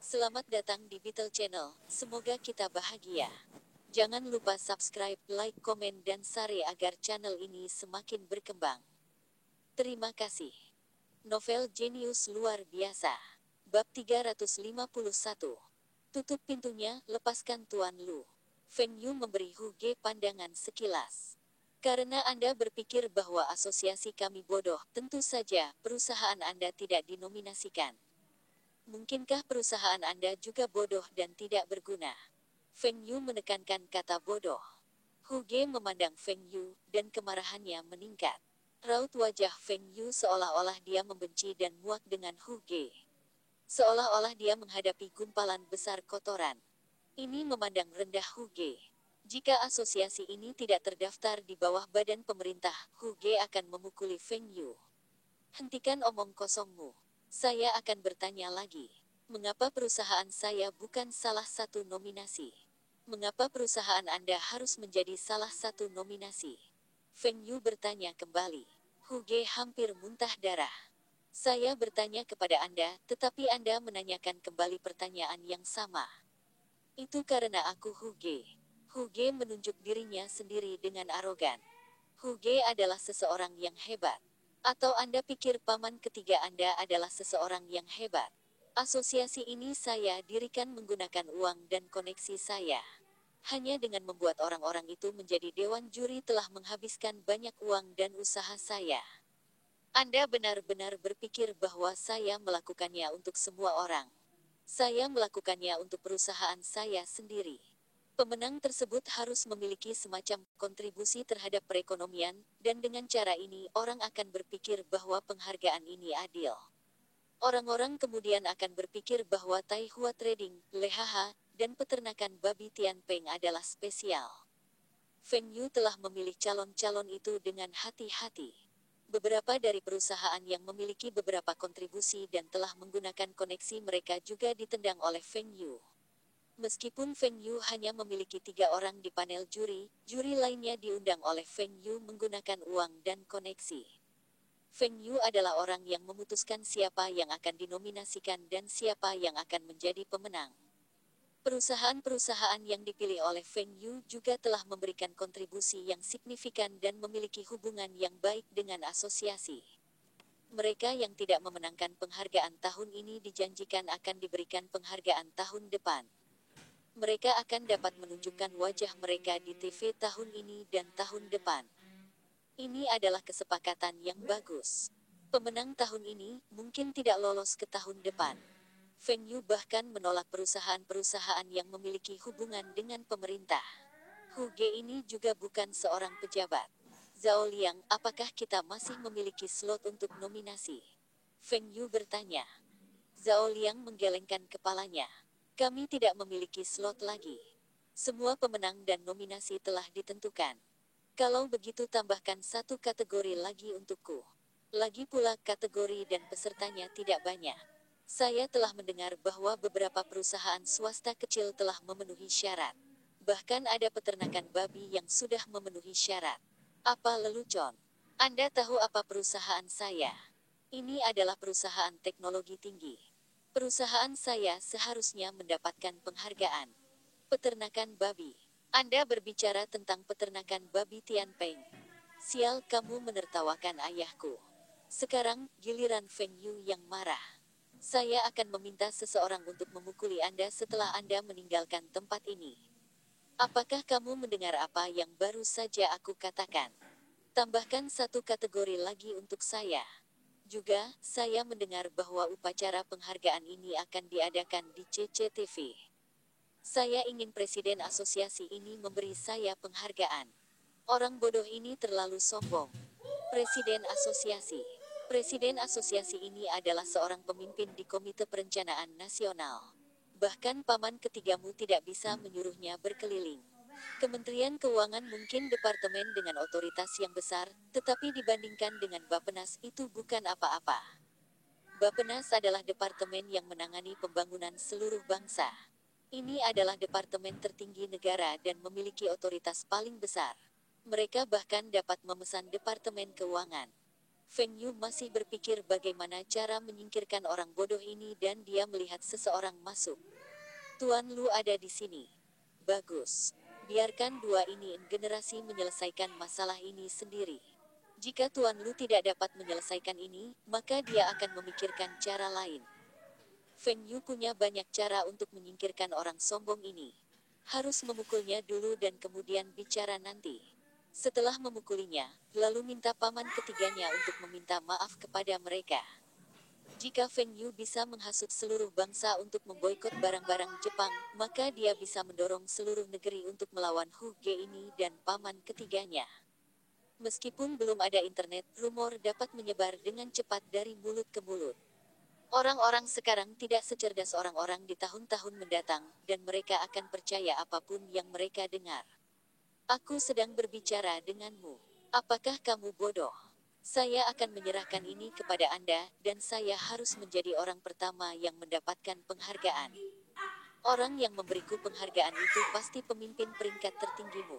Selamat datang di Beetle Channel, semoga kita bahagia. Jangan lupa subscribe, like, komen, dan share agar channel ini semakin berkembang. Terima kasih. Novel jenius luar biasa. Bab 351. Tutup pintunya, lepaskan Tuan Lu. Feng Yu memberi Hu Ge pandangan sekilas. Karena Anda berpikir bahwa asosiasi kami bodoh, tentu saja perusahaan Anda tidak dinominasikan. Mungkinkah perusahaan Anda juga bodoh dan tidak berguna? Feng Yu menekankan kata bodoh. Hu Ge memandang Feng Yu, dan kemarahannya meningkat. Raut wajah Feng Yu seolah-olah dia membenci dan muak dengan Hu Ge. Seolah-olah dia menghadapi gumpalan besar kotoran. Ini memandang rendah Hu Ge. Jika asosiasi ini tidak terdaftar di bawah badan pemerintah, Hu Ge akan memukuli Feng Yu. Hentikan omong kosongmu. Saya akan bertanya lagi. Mengapa perusahaan saya bukan salah satu nominasi? Mengapa perusahaan Anda harus menjadi salah satu nominasi? Feng Yu bertanya kembali. Hu Ge hampir muntah darah. Saya bertanya kepada Anda, tetapi Anda menanyakan kembali pertanyaan yang sama. Itu karena aku Hu Ge. Hu Ge menunjuk dirinya sendiri dengan arogan. Hu Ge adalah seseorang yang hebat. Atau Anda pikir paman ketiga Anda adalah seseorang yang hebat? Asosiasi ini saya dirikan menggunakan uang dan koneksi saya. Hanya dengan membuat orang-orang itu menjadi dewan juri telah menghabiskan banyak uang dan usaha saya. Anda benar-benar berpikir bahwa saya melakukannya untuk semua orang. Saya melakukannya untuk perusahaan saya sendiri. Pemenang tersebut harus memiliki semacam kontribusi terhadap perekonomian, dan dengan cara ini orang akan berpikir bahwa penghargaan ini adil. Orang-orang kemudian akan berpikir bahwa Tai Hua Trading, Lehaha, dan peternakan babi Tianpeng adalah spesial. Feng Yu telah memilih calon-calon itu dengan hati-hati. Beberapa dari perusahaan yang memiliki beberapa kontribusi dan telah menggunakan koneksi mereka juga ditendang oleh Feng Yu. Meskipun Feng Yu hanya memiliki 3 orang di panel juri, juri lainnya diundang oleh Feng Yu menggunakan uang dan koneksi. Feng Yu adalah orang yang memutuskan siapa yang akan dinominasikan dan siapa yang akan menjadi pemenang. Perusahaan-perusahaan yang dipilih oleh Feng Yu juga telah memberikan kontribusi yang signifikan dan memiliki hubungan yang baik dengan asosiasi. Mereka yang tidak memenangkan penghargaan tahun ini dijanjikan akan diberikan penghargaan tahun depan. Mereka akan dapat menunjukkan wajah mereka di TV tahun ini dan tahun depan. Ini adalah kesepakatan yang bagus. Pemenang tahun ini mungkin tidak lolos ke tahun depan. Feng Yu bahkan menolak perusahaan-perusahaan yang memiliki hubungan dengan pemerintah. Hu Ge ini juga bukan seorang pejabat. Zhao Liang, apakah kita masih memiliki slot untuk nominasi? Feng Yu bertanya. Zhao Liang menggelengkan kepalanya. Kami tidak memiliki slot lagi. Semua pemenang dan nominasi telah ditentukan. Kalau begitu tambahkan satu kategori lagi untukku. Lagi pula kategori dan pesertanya tidak banyak. Saya telah mendengar bahwa beberapa perusahaan swasta kecil telah memenuhi syarat. Bahkan ada peternakan babi yang sudah memenuhi syarat. Apa lelucon? Anda tahu apa perusahaan saya? Ini adalah perusahaan teknologi tinggi. Perusahaan saya seharusnya mendapatkan penghargaan. Peternakan babi. Anda berbicara tentang peternakan babi Tianpeng. Sial, kamu menertawakan ayahku. Sekarang, giliran Feng Yu yang marah. Saya akan meminta seseorang untuk memukuli Anda setelah Anda meninggalkan tempat ini. Apakah kamu mendengar apa yang baru saja aku katakan? Tambahkan satu kategori lagi untuk saya. Juga, saya mendengar bahwa upacara penghargaan ini akan diadakan di CCTV. Saya ingin presiden asosiasi ini memberi saya penghargaan. Orang bodoh ini terlalu sombong. Presiden asosiasi. Presiden asosiasi ini adalah seorang pemimpin di Komite Perencanaan Nasional. Bahkan paman ketigamu tidak bisa menyuruhnya berkeliling. Kementerian Keuangan mungkin departemen dengan otoritas yang besar, tetapi dibandingkan dengan Bappenas itu bukan apa-apa. Bappenas adalah departemen yang menangani pembangunan seluruh bangsa. Ini adalah departemen tertinggi negara dan memiliki otoritas paling besar. Mereka bahkan dapat memesan departemen keuangan. Feng Yu masih berpikir bagaimana cara menyingkirkan orang bodoh ini dan dia melihat seseorang masuk. Tuan Lu ada di sini. Bagus. Biarkan dua ini generasi menyelesaikan masalah ini sendiri. Jika Tuan Lu tidak dapat menyelesaikan ini, maka dia akan memikirkan cara lain. Feng Yu punya banyak cara untuk menyingkirkan orang sombong ini. Harus memukulnya dulu dan kemudian bicara nanti. Setelah memukulinya, lalu minta paman ketiganya untuk meminta maaf kepada mereka. Jika Feng Yu bisa menghasut seluruh bangsa untuk memboikot barang-barang Jepang, maka dia bisa mendorong seluruh negeri untuk melawan Hu Ge ini dan paman ketiganya. Meskipun belum ada internet, rumor dapat menyebar dengan cepat dari mulut ke mulut. Orang-orang sekarang tidak secerdas orang-orang di tahun-tahun mendatang, dan mereka akan percaya apapun yang mereka dengar. Aku sedang berbicara denganmu. Apakah kamu bodoh? Saya akan menyerahkan ini kepada Anda, dan saya harus menjadi orang pertama yang mendapatkan penghargaan. Orang yang memberiku penghargaan itu pasti pemimpin peringkat tertinggimu.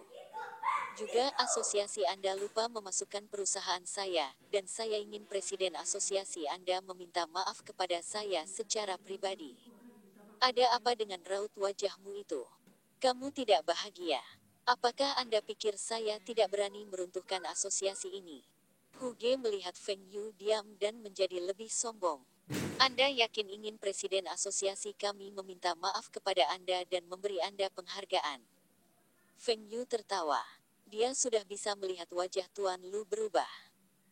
Juga asosiasi Anda lupa memasukkan perusahaan saya, dan saya ingin presiden asosiasi Anda meminta maaf kepada saya secara pribadi. Ada apa dengan raut wajahmu itu? Kamu tidak bahagia. Apakah Anda pikir saya tidak berani meruntuhkan asosiasi ini? Hu Ge melihat Feng Yu diam dan menjadi lebih sombong. Anda yakin ingin presiden asosiasi kami meminta maaf kepada Anda dan memberi Anda penghargaan? Feng Yu tertawa. Dia sudah bisa melihat wajah Tuan Lu berubah.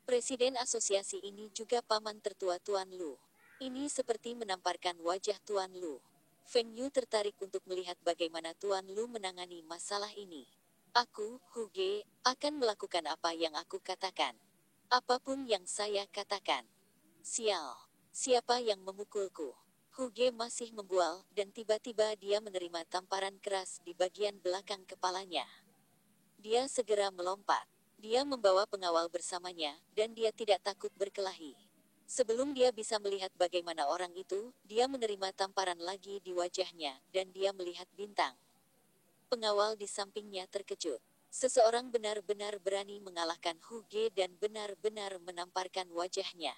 Presiden asosiasi ini juga paman tertua Tuan Lu. Ini seperti menamparkan wajah Tuan Lu. Feng Yu tertarik untuk melihat bagaimana Tuan Lu menangani masalah ini. Aku, Hu Ge, akan melakukan apa yang aku katakan. Apapun yang saya katakan. Sial. Siapa yang memukulku? Hu Ge masih membual, dan tiba-tiba dia menerima tamparan keras di bagian belakang kepalanya. Dia segera melompat. Dia membawa pengawal bersamanya, dan dia tidak takut berkelahi. Sebelum dia bisa melihat bagaimana orang itu, dia menerima tamparan lagi di wajahnya, dan dia melihat bintang. Pengawal di sampingnya terkejut. Seseorang benar-benar berani mengalahkan Hu Ge dan benar-benar menamparkan wajahnya.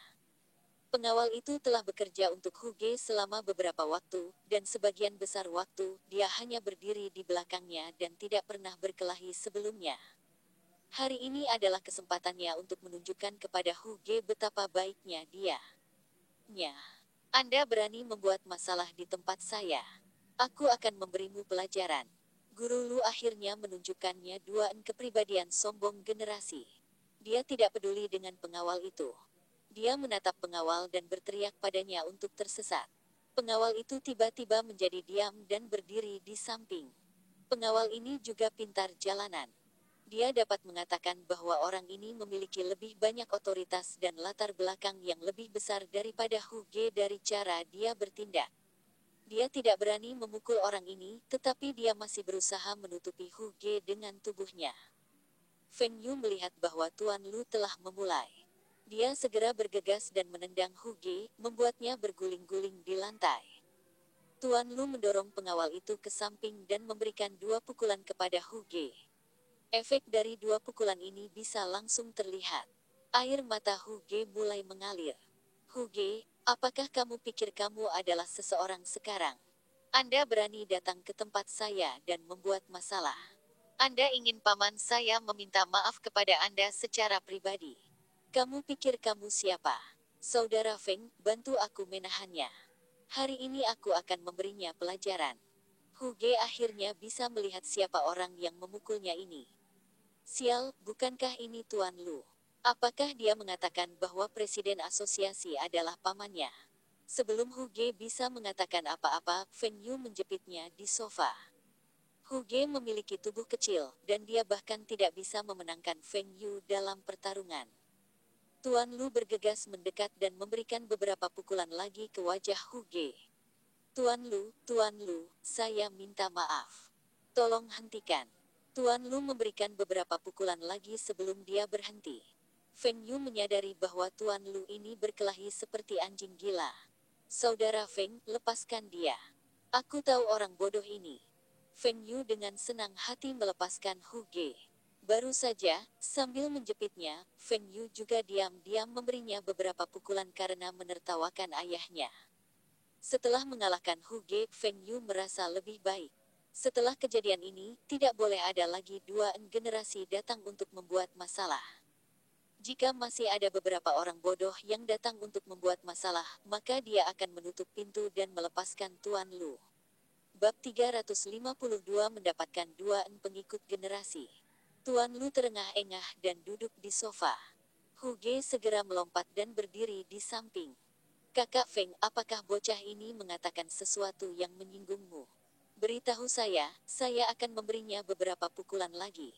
Pengawal itu telah bekerja untuk Hu Ge selama beberapa waktu, dan sebagian besar waktu, dia hanya berdiri di belakangnya dan tidak pernah berkelahi sebelumnya. Hari ini adalah kesempatannya untuk menunjukkan kepada Hu Ge betapa baiknya dia. Anda berani membuat masalah di tempat saya. Aku akan memberimu pelajaran. Guru Lu akhirnya menunjukkannya dua kepribadian sombong generasi. Dia tidak peduli dengan pengawal itu. Dia menatap pengawal dan berteriak padanya untuk tersesat. Pengawal itu tiba-tiba menjadi diam dan berdiri di samping. Pengawal ini juga pintar jalanan. Dia dapat mengatakan bahwa orang ini memiliki lebih banyak otoritas dan latar belakang yang lebih besar daripada Hu Ge dari cara dia bertindak. Dia tidak berani memukul orang ini, tetapi dia masih berusaha menutupi Hu Ge dengan tubuhnya. Feng Yu melihat bahwa Tuan Lu telah memulai. Dia segera bergegas dan menendang Hu Ge, membuatnya berguling-guling di lantai. Tuan Lu mendorong pengawal itu ke samping dan memberikan dua pukulan kepada Hu Ge. Efek dari dua pukulan ini bisa langsung terlihat. Air mata Hu Ge mulai mengalir. Hu Ge, apakah kamu pikir kamu adalah seseorang sekarang? Anda berani datang ke tempat saya dan membuat masalah. Anda ingin paman saya meminta maaf kepada Anda secara pribadi. Kamu pikir kamu siapa? Saudara Feng, bantu aku menahannya. Hari ini aku akan memberinya pelajaran. Hu Ge akhirnya bisa melihat siapa orang yang memukulnya ini. Sial, bukankah ini Tuan Lu? Apakah dia mengatakan bahwa presiden asosiasi adalah pamannya? Sebelum Hu Ge bisa mengatakan apa-apa, Feng Yu menjepitnya di sofa. Hu Ge memiliki tubuh kecil, dan dia bahkan tidak bisa memenangkan Feng Yu dalam pertarungan. Tuan Lu bergegas mendekat dan memberikan beberapa pukulan lagi ke wajah Hu Ge. Tuan Lu, saya minta maaf. Tolong hentikan. Tuan Lu memberikan beberapa pukulan lagi sebelum dia berhenti. Feng Yu menyadari bahwa Tuan Lu ini berkelahi seperti anjing gila. Saudara Feng, lepaskan dia. Aku tahu orang bodoh ini. Feng Yu dengan senang hati melepaskan Hu Ge. Baru saja, sambil menjepitnya, Feng Yu juga diam-diam memberinya beberapa pukulan karena menertawakan ayahnya. Setelah mengalahkan Hu Ge, Feng Yu merasa lebih baik. Setelah kejadian ini, tidak boleh ada lagi dua generasi datang untuk membuat masalah. Jika masih ada beberapa orang bodoh yang datang untuk membuat masalah, maka dia akan menutup pintu dan melepaskan Tuan Lu. Bab 352 mendapatkan dua pengikut generasi. Tuan Lu terengah-engah dan duduk di sofa. Hu Ge segera melompat dan berdiri di samping. Kakak Feng, apakah bocah ini mengatakan sesuatu yang menyinggungmu? Beritahu saya akan memberinya beberapa pukulan lagi.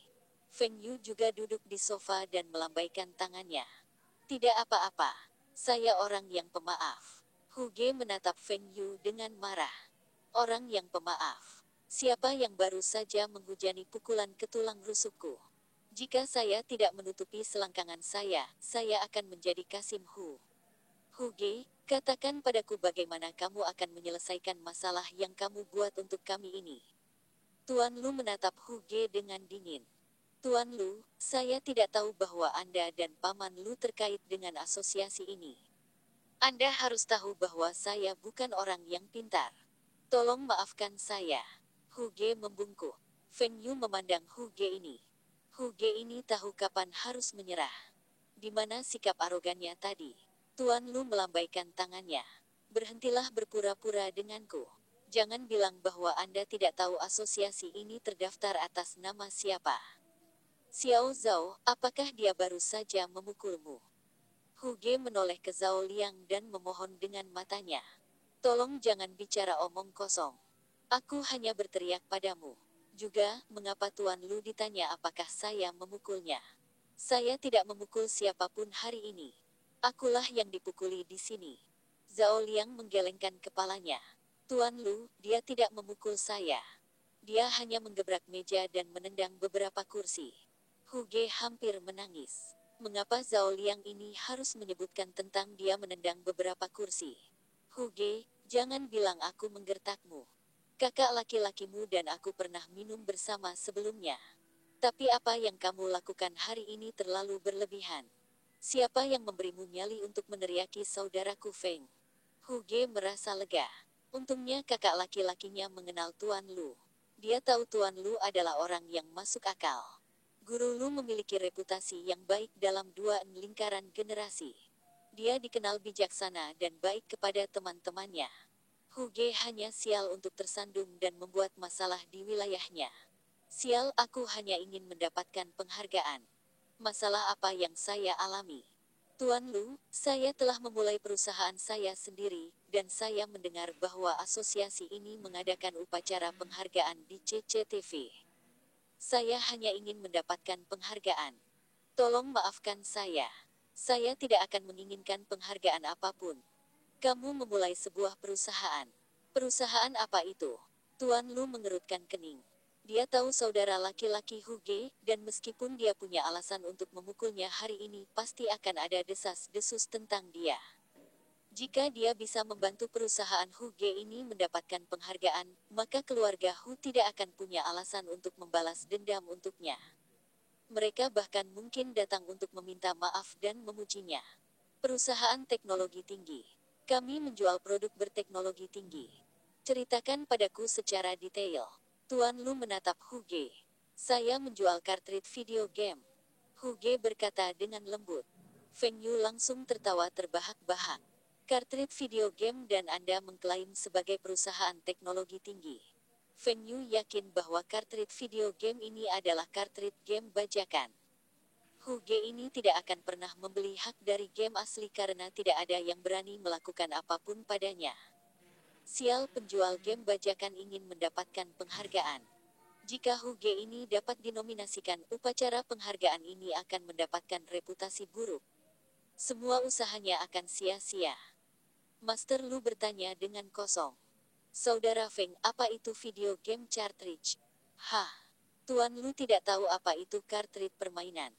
Feng Yu juga duduk di sofa dan melambaikan tangannya. Tidak apa-apa. Saya orang yang pemaaf. Hu Ge menatap Feng Yu dengan marah. Orang yang pemaaf. Siapa yang baru saja menghujani pukulan ke tulang rusukku? Jika saya tidak menutupi selangkangan saya akan menjadi Kasim Hu. Hu Ge, katakan padaku bagaimana kamu akan menyelesaikan masalah yang kamu buat untuk kami ini. Tuan Lu menatap Hu Ge dengan dingin. Tuan Lu, saya tidak tahu bahwa Anda dan Paman Lu terkait dengan asosiasi ini. Anda harus tahu bahwa saya bukan orang yang pintar. Tolong maafkan saya. Hu Ge membungkuk. Feng Yu memandang Hu Ge ini. Hu Ge ini tahu kapan harus menyerah. Di mana sikap arogannya tadi? Tuan Lu melambaikan tangannya. Berhentilah berpura-pura denganku. Jangan bilang bahwa Anda tidak tahu asosiasi ini terdaftar atas nama siapa. Xiao Zhao, apakah dia baru saja memukulmu? Hu Ge menoleh ke Zhao Liang dan memohon dengan matanya. Tolong jangan bicara omong kosong. Aku hanya berteriak padamu. Juga, mengapa Tuan Lu ditanya apakah saya memukulnya? Saya tidak memukul siapapun hari ini. Akulah yang dipukuli di sini. Zhao Liang menggelengkan kepalanya. Tuan Lu, dia tidak memukul saya. Dia hanya menggebrak meja dan menendang beberapa kursi. Hu Ge hampir menangis. Mengapa Zhao Liang ini harus menyebutkan tentang dia menendang beberapa kursi? Hu Ge, jangan bilang aku menggertakmu. Kakak laki-lakimu dan aku pernah minum bersama sebelumnya. Tapi apa yang kamu lakukan hari ini terlalu berlebihan. Siapa yang memberimu nyali untuk meneriaki saudaraku Feng? Hu Ge merasa lega. Untungnya kakak laki-lakinya mengenal Tuan Lu. Dia tahu Tuan Lu adalah orang yang masuk akal. Guru Lu memiliki reputasi yang baik dalam dua lingkaran generasi. Dia dikenal bijaksana dan baik kepada teman-temannya. Hu Ge hanya sial untuk tersandung dan membuat masalah di wilayahnya. Sial, aku hanya ingin mendapatkan penghargaan. Masalah apa yang saya alami? Tuan Lu, saya telah memulai perusahaan saya sendiri, dan saya mendengar bahwa asosiasi ini mengadakan upacara penghargaan di CCTV. Saya hanya ingin mendapatkan penghargaan. Tolong maafkan saya. Saya tidak akan menginginkan penghargaan apapun. Kamu memulai sebuah perusahaan. Perusahaan apa itu? Tuan Lu mengerutkan kening. Dia tahu saudara laki-laki Hu Ge, dan meskipun dia punya alasan untuk memukulnya hari ini, pasti akan ada desas-desus tentang dia. Jika dia bisa membantu perusahaan Hu Ge ini mendapatkan penghargaan, maka keluarga Hu tidak akan punya alasan untuk membalas dendam untuknya. Mereka bahkan mungkin datang untuk meminta maaf dan memujinya. Perusahaan teknologi tinggi. Kami menjual produk berteknologi tinggi. Ceritakan padaku secara detail. Tuan Lu menatap Hu Ge. Saya menjual kartrid video game. Hu Ge berkata dengan lembut. Feng Yu langsung tertawa terbahak-bahak. Kartrid video game dan Anda mengklaim sebagai perusahaan teknologi tinggi. Feng Yu yakin bahwa kartrid video game ini adalah kartrid game bajakan. Hu Ge ini tidak akan pernah membeli hak dari game asli karena tidak ada yang berani melakukan apapun padanya. Sial, penjual game bajakan ingin mendapatkan penghargaan. Jika Hu Ge ini dapat dinominasikan, upacara penghargaan ini akan mendapatkan reputasi buruk. Semua usahanya akan sia-sia. Master Lu bertanya dengan kosong. Saudara Feng, apa itu video game cartridge? Hah? Tuan Lu tidak tahu apa itu kartrid permainan.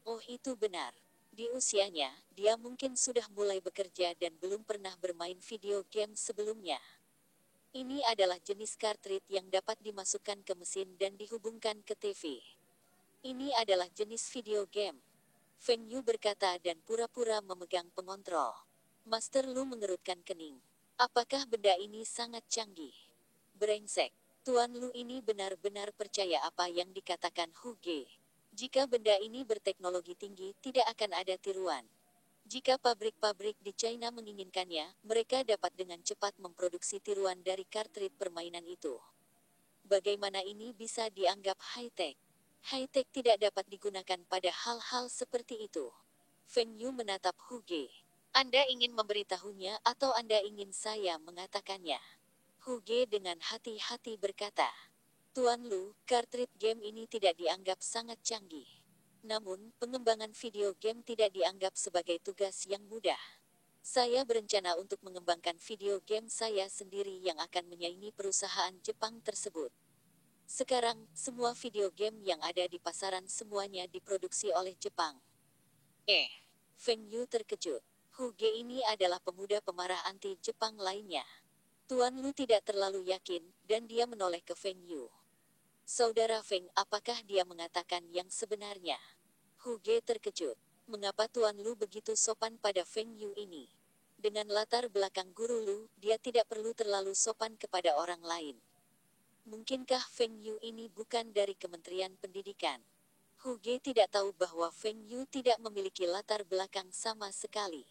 Oh, itu benar. Di usianya, dia mungkin sudah mulai bekerja dan belum pernah bermain video game sebelumnya. Ini adalah jenis kartrid yang dapat dimasukkan ke mesin dan dihubungkan ke TV. Ini adalah jenis video game. Feng Yu berkata dan pura-pura memegang pengontrol. Master Lu mengerutkan kening. Apakah benda ini sangat canggih? Brengsek. Tuan Lu ini benar-benar percaya apa yang dikatakan Hu Ge. Jika benda ini berteknologi tinggi, tidak akan ada tiruan. Jika pabrik-pabrik di China menginginkannya, mereka dapat dengan cepat memproduksi tiruan dari kartrid permainan itu. Bagaimana ini bisa dianggap high-tech? High-tech tidak dapat digunakan pada hal-hal seperti itu. Feng Yu menatap Hu Ge. Anda ingin memberitahunya atau Anda ingin saya mengatakannya? Hu Ge dengan hati-hati berkata, Tuan Lu, kartrid game ini tidak dianggap sangat canggih. Namun, pengembangan video game tidak dianggap sebagai tugas yang mudah. Saya berencana untuk mengembangkan video game saya sendiri yang akan menyaingi perusahaan Jepang tersebut. Sekarang, semua video game yang ada di pasaran semuanya diproduksi oleh Jepang. Feng Yu terkejut. Hu Ge ini adalah pemuda pemarah anti-Jepang lainnya. Tuan Lu tidak terlalu yakin, dan dia menoleh ke Feng Yu. Saudara Feng, apakah dia mengatakan yang sebenarnya? Hu Ge terkejut. Mengapa Tuan Lu begitu sopan pada Feng Yu ini? Dengan latar belakang guru Lu, dia tidak perlu terlalu sopan kepada orang lain. Mungkinkah Feng Yu ini bukan dari Kementerian Pendidikan? Hu Ge tidak tahu bahwa Feng Yu tidak memiliki latar belakang sama sekali.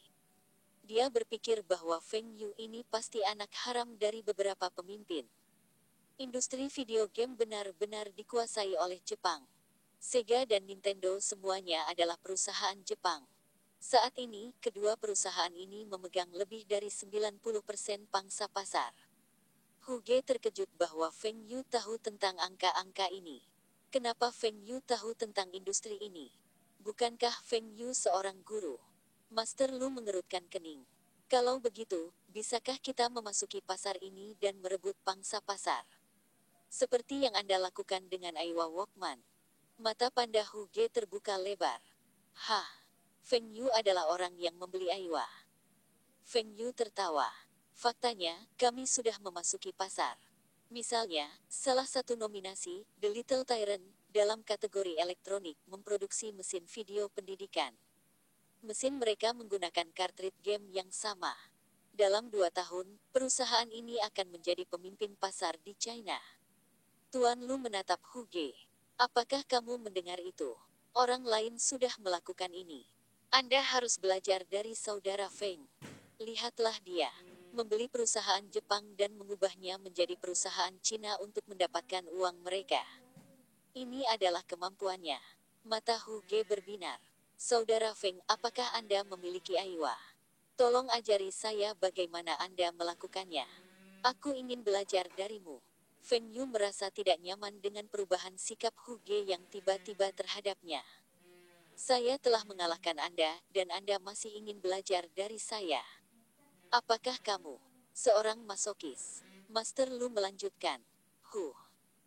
Dia berpikir bahwa Feng Yu ini pasti anak haram dari beberapa pemimpin. Industri video game benar-benar dikuasai oleh Jepang. Sega dan Nintendo semuanya adalah perusahaan Jepang. Saat ini, kedua perusahaan ini memegang lebih dari 90% pangsa pasar. Hu Ge terkejut bahwa Feng Yu tahu tentang angka-angka ini. Kenapa Feng Yu tahu tentang industri ini? Bukankah Feng Yu seorang guru? Master Lu mengerutkan kening. Kalau begitu, bisakah kita memasuki pasar ini dan merebut pangsa pasar? Seperti yang Anda lakukan dengan Aiwa Walkman. Mata panda Hu Ge terbuka lebar. Hah, Feng Yu adalah orang yang membeli Aiwa. Feng Yu tertawa. Faktanya, kami sudah memasuki pasar. Misalnya, salah satu nominasi, The Little Tyrant, dalam kategori elektronik, memproduksi mesin video pendidikan. Mesin mereka menggunakan kartrid game yang sama. Dalam 2 tahun, perusahaan ini akan menjadi pemimpin pasar di China. Tuan Lu menatap Hu Ge. Apakah kamu mendengar itu? Orang lain sudah melakukan ini. Anda harus belajar dari saudara Feng. Lihatlah dia. Membeli perusahaan Jepang dan mengubahnya menjadi perusahaan Cina untuk mendapatkan uang mereka. Ini adalah kemampuannya. Mata Hu Ge berbinar. Saudara Feng, apakah Anda memiliki Aiwa? Tolong ajari saya bagaimana Anda melakukannya. Aku ingin belajar darimu. Feng Yu merasa tidak nyaman dengan perubahan sikap Hu Ge yang tiba-tiba terhadapnya. Saya telah mengalahkan Anda, dan Anda masih ingin belajar dari saya. Apakah kamu seorang masokis? Master Lu melanjutkan.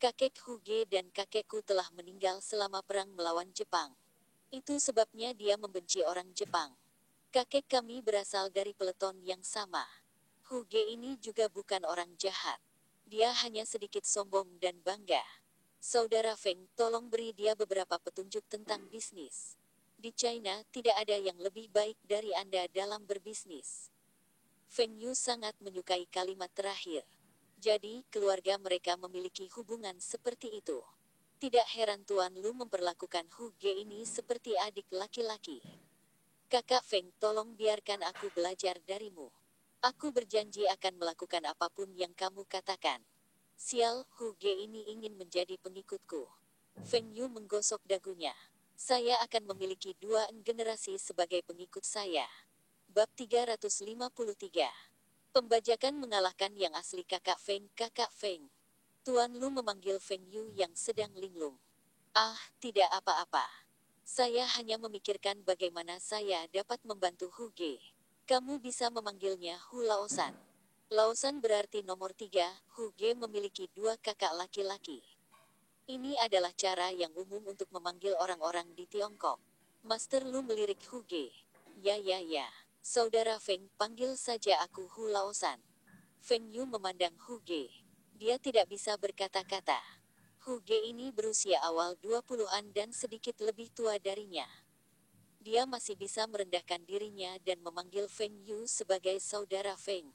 Kakek Hu Ge dan kakekku telah meninggal selama perang melawan Jepang. Itu sebabnya dia membenci orang Jepang. Kakek kami berasal dari peleton yang sama. Hu Ge ini juga bukan orang jahat. Dia hanya sedikit sombong dan bangga. Saudara Feng, tolong beri dia beberapa petunjuk tentang bisnis. Di China, tidak ada yang lebih baik dari Anda dalam berbisnis. Feng Yu sangat menyukai kalimat terakhir. Jadi, keluarga mereka memiliki hubungan seperti itu. Tidak heran Tuan Lu memperlakukan Hu Ge ini seperti adik laki-laki. Kakak Feng, tolong biarkan aku belajar darimu. Aku berjanji akan melakukan apapun yang kamu katakan. Sial, Hu Ge ini ingin menjadi pengikutku. Feng Yu menggosok dagunya. Saya akan memiliki 2 generasi sebagai pengikut saya. Bab 353. Pembajakan mengalahkan yang asli Kakak Feng. Kakak Feng. Tuan Lu memanggil Feng Yu yang sedang linglung. Ah, tidak apa-apa. Saya hanya memikirkan bagaimana saya dapat membantu Hu Ge. Kamu bisa memanggilnya Hu Laosan. Laosan berarti nomor 3, Hu Ge memiliki 2 kakak laki-laki. Ini adalah cara yang umum untuk memanggil orang-orang di Tiongkok. Master Lu melirik Hu Ge. Ya. Saudara Feng, panggil saja aku Hu Laosan. Feng Yu memandang Hu Ge. Dia tidak bisa berkata-kata. Hu Ge ini berusia awal 20-an dan sedikit lebih tua darinya. Dia masih bisa merendahkan dirinya dan memanggil Feng Yu sebagai saudara Feng.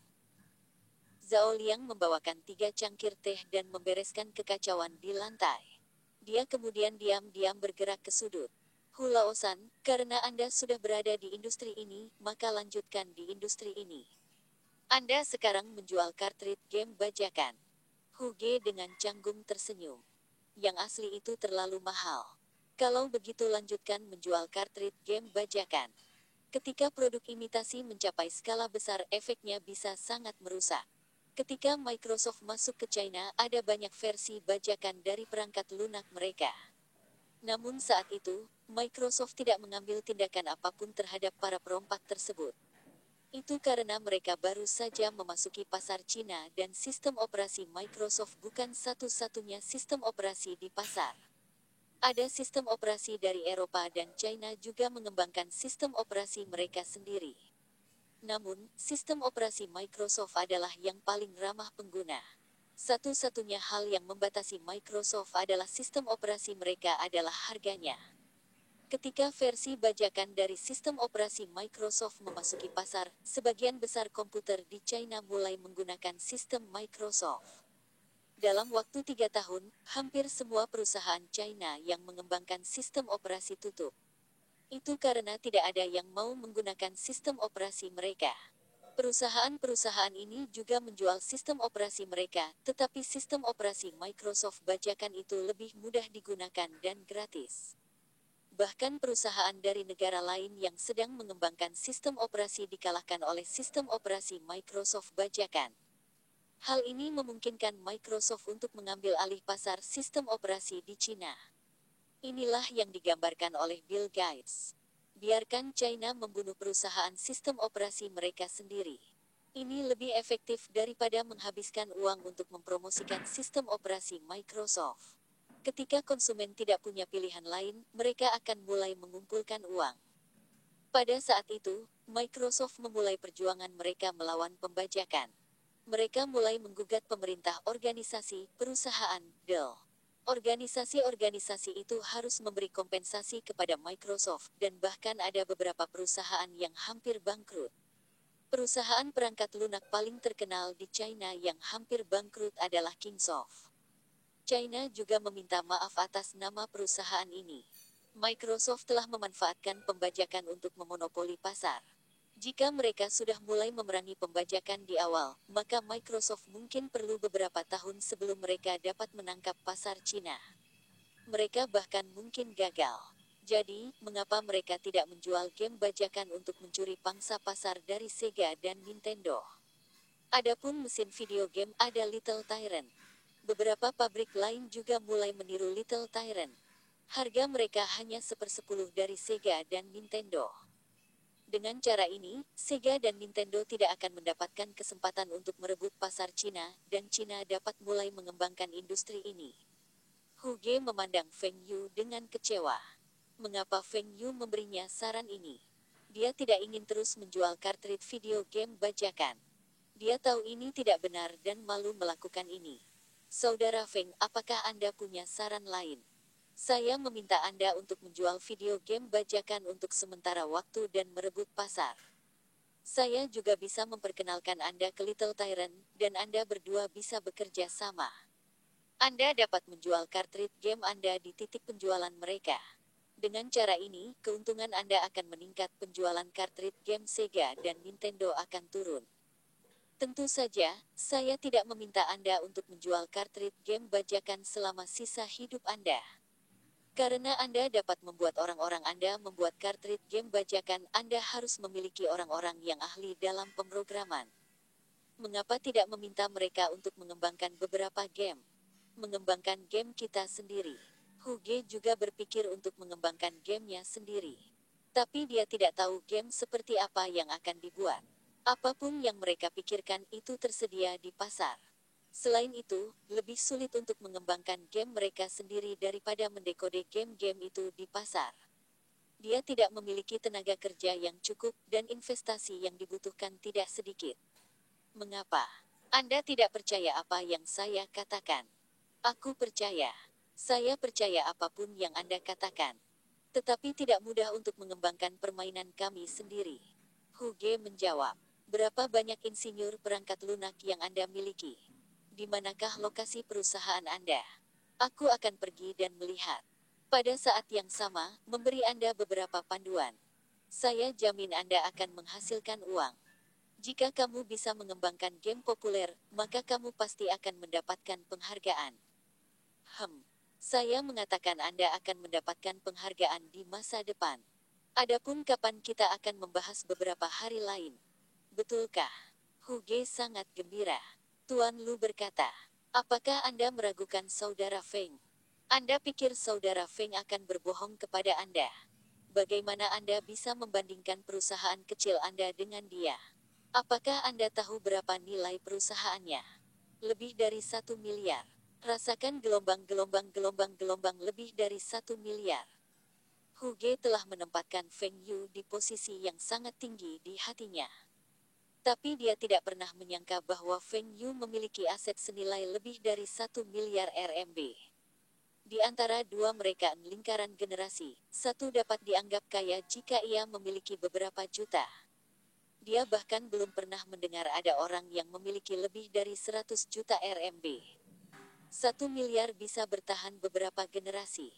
Zhao Liang membawakan 3 cangkir teh dan membereskan kekacauan di lantai. Dia kemudian diam-diam bergerak ke sudut. Hu Laosan, karena Anda sudah berada di industri ini, maka lanjutkan di industri ini. Anda sekarang menjual kartrid game bajakan. Hu Ge dengan canggung tersenyum. Yang asli itu terlalu mahal. Kalau begitu lanjutkan menjual kartrid game bajakan. Ketika produk imitasi mencapai skala besar, efeknya bisa sangat merusak. Ketika Microsoft masuk ke China, ada banyak versi bajakan dari perangkat lunak mereka. Namun saat itu, Microsoft tidak mengambil tindakan apapun terhadap para perompak tersebut. Itu karena mereka baru saja memasuki pasar Cina dan sistem operasi Microsoft bukan satu-satunya sistem operasi di pasar. Ada sistem operasi dari Eropa dan China juga mengembangkan sistem operasi mereka sendiri. Namun, sistem operasi Microsoft adalah yang paling ramah pengguna. Satu-satunya hal yang membatasi Microsoft adalah sistem operasi mereka adalah harganya. Ketika versi bajakan dari sistem operasi Microsoft memasuki pasar, sebagian besar komputer di China mulai menggunakan sistem Microsoft. Dalam waktu 3 tahun, hampir semua perusahaan China yang mengembangkan sistem operasi tutup. Itu karena tidak ada yang mau menggunakan sistem operasi mereka. Perusahaan-perusahaan ini juga menjual sistem operasi mereka, tetapi sistem operasi Microsoft bajakan itu lebih mudah digunakan dan gratis. Bahkan perusahaan dari negara lain yang sedang mengembangkan sistem operasi dikalahkan oleh sistem operasi Microsoft bajakan. Hal ini memungkinkan Microsoft untuk mengambil alih pasar sistem operasi di China. Inilah yang digambarkan oleh Bill Gates. Biarkan China membunuh perusahaan sistem operasi mereka sendiri. Ini lebih efektif daripada menghabiskan uang untuk mempromosikan sistem operasi Microsoft. Ketika konsumen tidak punya pilihan lain, mereka akan mulai mengumpulkan uang. Pada saat itu, Microsoft memulai perjuangan mereka melawan pembajakan. Mereka mulai menggugat pemerintah organisasi, perusahaan, Dell. Organisasi-organisasi itu harus memberi kompensasi kepada Microsoft, dan bahkan ada beberapa perusahaan yang hampir bangkrut. Perusahaan perangkat lunak paling terkenal di China yang hampir bangkrut adalah Kingsoft. China juga meminta maaf atas nama perusahaan ini. Microsoft telah memanfaatkan pembajakan untuk memonopoli pasar. Jika mereka sudah mulai memerangi pembajakan di awal, maka Microsoft mungkin perlu beberapa tahun sebelum mereka dapat menangkap pasar Cina. Mereka bahkan mungkin gagal. Jadi, mengapa mereka tidak menjual game bajakan untuk mencuri pangsa pasar dari Sega dan Nintendo? Adapun mesin video game ada Little Tyrant. Beberapa pabrik lain juga mulai meniru Little Tyrant. Harga mereka hanya 1/10 dari Sega dan Nintendo. Dengan cara ini, Sega dan Nintendo tidak akan mendapatkan kesempatan untuk merebut pasar Cina, dan Cina dapat mulai mengembangkan industri ini. Hu Ge memandang Feng Yu dengan kecewa. Mengapa Feng Yu memberinya saran ini? Dia tidak ingin terus menjual kartrid video game bajakan. Dia tahu ini tidak benar dan malu melakukan ini. Saudara Feng, apakah Anda punya saran lain? Saya meminta Anda untuk menjual video game bajakan untuk sementara waktu dan merebut pasar. Saya juga bisa memperkenalkan Anda ke Little Tyrant, dan Anda berdua bisa bekerja sama. Anda dapat menjual kartrid game Anda di titik penjualan mereka. Dengan cara ini, keuntungan Anda akan meningkat, penjualan kartrid game Sega dan Nintendo akan turun. Tentu saja, saya tidak meminta Anda untuk menjual kartrid game bajakan selama sisa hidup Anda. Karena Anda dapat membuat orang-orang Anda membuat kartrid game bajakan, Anda harus memiliki orang-orang yang ahli dalam pemrograman. Mengapa tidak meminta mereka untuk mengembangkan beberapa game? Mengembangkan game kita sendiri. Hu Ge juga berpikir untuk mengembangkan gamenya sendiri. Tapi dia tidak tahu game seperti apa yang akan dibuat. Apapun yang mereka pikirkan itu tersedia di pasar. Selain itu, lebih sulit untuk mengembangkan game mereka sendiri daripada mendekode game-game itu di pasar. Dia tidak memiliki tenaga kerja yang cukup, dan investasi yang dibutuhkan tidak sedikit. Mengapa? Anda tidak percaya apa yang saya katakan? Aku percaya. Saya percaya apapun yang Anda katakan. Tetapi tidak mudah untuk mengembangkan permainan kami sendiri. Huge menjawab. Berapa banyak insinyur perangkat lunak yang Anda miliki? Di manakah lokasi perusahaan Anda? Aku akan pergi dan melihat. Pada saat yang sama, memberi Anda beberapa panduan. Saya jamin Anda akan menghasilkan uang. Jika kamu bisa mengembangkan game populer, maka kamu pasti akan mendapatkan penghargaan. Saya mengatakan Anda akan mendapatkan penghargaan di masa depan. Adapun kapan kita akan membahas beberapa hari lain. Betulkah? Huge sangat gembira. Tuan Lu berkata, apakah Anda meragukan saudara Feng? Anda pikir saudara Feng akan berbohong kepada Anda? Bagaimana Anda bisa membandingkan perusahaan kecil Anda dengan dia? Apakah Anda tahu berapa nilai perusahaannya? Lebih dari 1 miliar. Rasakan gelombang lebih dari 1 miliar. Huge telah menempatkan Feng Yu di posisi yang sangat tinggi di hatinya. Tapi dia tidak pernah menyangka bahwa Feng Yu memiliki aset senilai lebih dari 1 miliar RMB. Di antara dua mereka lingkaran generasi, satu dapat dianggap kaya jika ia memiliki beberapa juta. Dia bahkan belum pernah mendengar ada orang yang memiliki lebih dari 100 juta RMB. 1 miliar bisa bertahan beberapa generasi.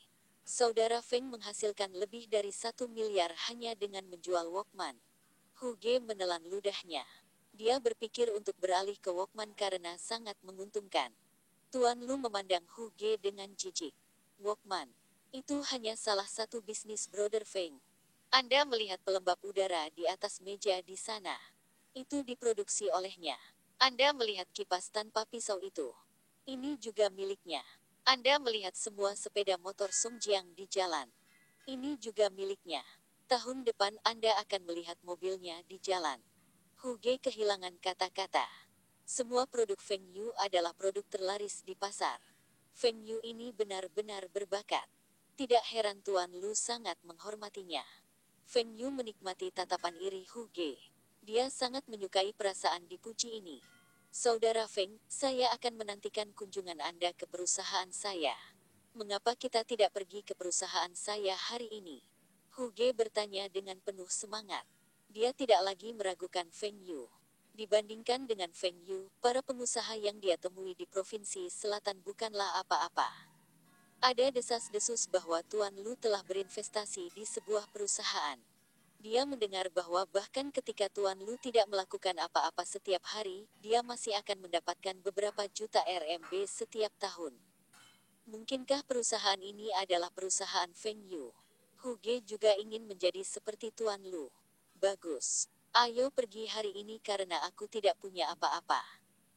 Saudara Feng menghasilkan lebih dari 1 miliar hanya dengan menjual Walkman. Huge menelan ludahnya. Dia berpikir untuk beralih ke Walkman karena sangat menguntungkan. Tuan Lu memandang Huge dengan jijik. Walkman. Itu hanya salah satu bisnis Brother Feng. Anda melihat pelembab udara di atas meja di sana. Itu diproduksi olehnya. Anda melihat kipas tanpa pisau itu. Ini juga miliknya. Anda melihat semua sepeda motor Songjiang di jalan. Ini juga miliknya. Tahun depan Anda akan melihat mobilnya di jalan. Huge kehilangan kata-kata. Semua produk Feng Yu adalah produk terlaris di pasar. Feng Yu ini benar-benar berbakat. Tidak heran Tuan Lu sangat menghormatinya. Feng Yu menikmati tatapan iri Huge. Dia sangat menyukai perasaan dipuji ini. Saudara Feng, saya akan menantikan kunjungan Anda ke perusahaan saya. Mengapa kita tidak pergi ke perusahaan saya hari ini? Huge bertanya dengan penuh semangat. Dia tidak lagi meragukan Feng Yu. Dibandingkan dengan Feng Yu, para pengusaha yang dia temui di Provinsi Selatan bukanlah apa-apa. Ada desas-desus bahwa Tuan Lu telah berinvestasi di sebuah perusahaan. Dia mendengar bahwa bahkan ketika Tuan Lu tidak melakukan apa-apa setiap hari, dia masih akan mendapatkan beberapa juta RMB setiap tahun. Mungkinkah perusahaan ini adalah perusahaan Feng Yu? Huge juga ingin menjadi seperti Tuan Lu. Bagus. Ayo pergi hari ini karena aku tidak punya apa-apa.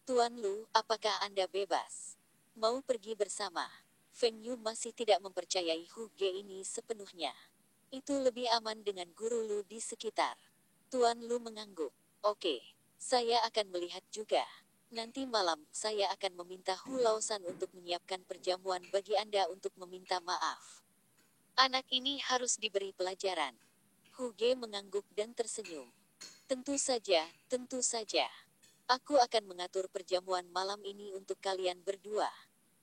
Tuan Lu, apakah Anda bebas? Mau pergi bersama? Feng Yu masih tidak mempercayai Huge ini sepenuhnya. Itu lebih aman dengan guru Lu di sekitar. Tuan Lu mengangguk. Oke, saya akan melihat juga. Nanti malam, saya akan meminta Hu Laosan untuk menyiapkan perjamuan bagi Anda untuk meminta maaf. Anak ini harus diberi pelajaran. Huge mengangguk dan tersenyum. Tentu saja, tentu saja. Aku akan mengatur perjamuan malam ini untuk kalian berdua.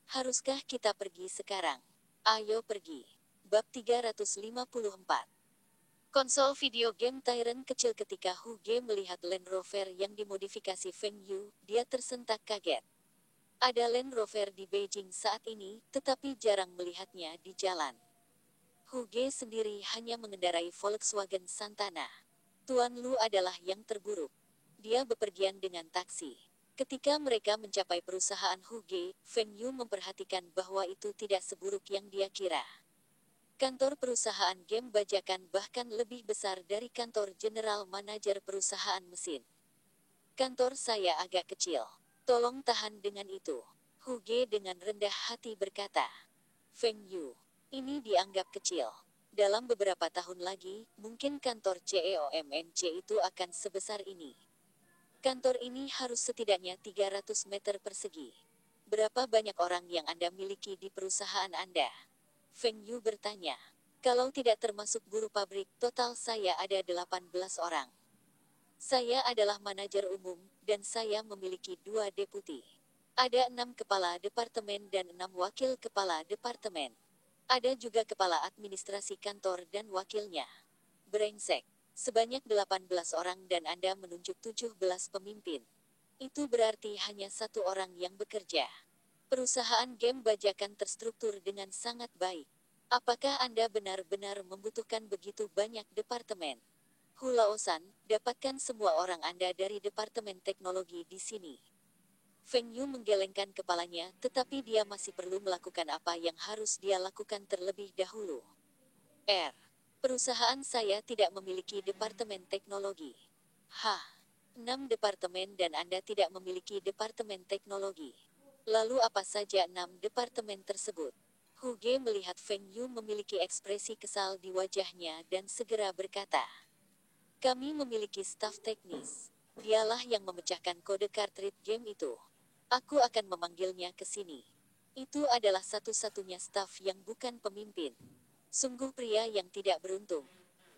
Haruskah kita pergi sekarang? Ayo pergi. Bab 354. Konsol video game Tyrant kecil. Ketika Huge melihat Land Rover yang dimodifikasi Feng Yu, dia tersentak kaget. Ada Land Rover di Beijing saat ini, tetapi jarang melihatnya di jalan. Huge sendiri hanya mengendarai Volkswagen Santana. Tuan Lu adalah yang terburuk. Dia bepergian dengan taksi. Ketika mereka mencapai perusahaan Huge, Feng Yu memperhatikan bahwa itu tidak seburuk yang dia kira. Kantor perusahaan game bajakan bahkan lebih besar dari kantor general manajer perusahaan mesin. Kantor saya agak kecil. Tolong tahan dengan itu. Huge dengan rendah hati berkata. Feng Yu, ini dianggap kecil. Dalam beberapa tahun lagi, mungkin kantor CEOMNC itu akan sebesar ini. Kantor ini harus setidaknya 300 meter persegi. Berapa banyak orang yang Anda miliki di perusahaan Anda? Feng Yu bertanya. Kalau tidak termasuk buruh pabrik, total saya ada 18 orang. Saya adalah manajer umum, dan saya memiliki 2 deputi. Ada 6 kepala departemen dan 6 wakil kepala departemen. Ada juga kepala administrasi kantor dan wakilnya. Brengsek. Sebanyak 18 orang dan Anda menunjuk 17 pemimpin. Itu berarti hanya satu orang yang bekerja. Perusahaan game bajakan terstruktur dengan sangat baik. Apakah Anda benar-benar membutuhkan begitu banyak departemen? Hulaosan, dapatkan semua orang Anda dari departemen teknologi di sini. Feng Yu menggelengkan kepalanya, tetapi dia masih perlu melakukan apa yang harus dia lakukan terlebih dahulu. Perusahaan saya tidak memiliki departemen teknologi. Hah? 6 departemen dan Anda tidak memiliki departemen teknologi. Lalu apa saja 6 departemen tersebut? Hu Ge melihat Feng Yu memiliki ekspresi kesal di wajahnya dan segera berkata, kami memiliki staf teknis. Dialah yang memecahkan kode cartridge game itu. Aku akan memanggilnya ke sini. Itu adalah satu-satunya staf yang bukan pemimpin. Sungguh pria yang tidak beruntung.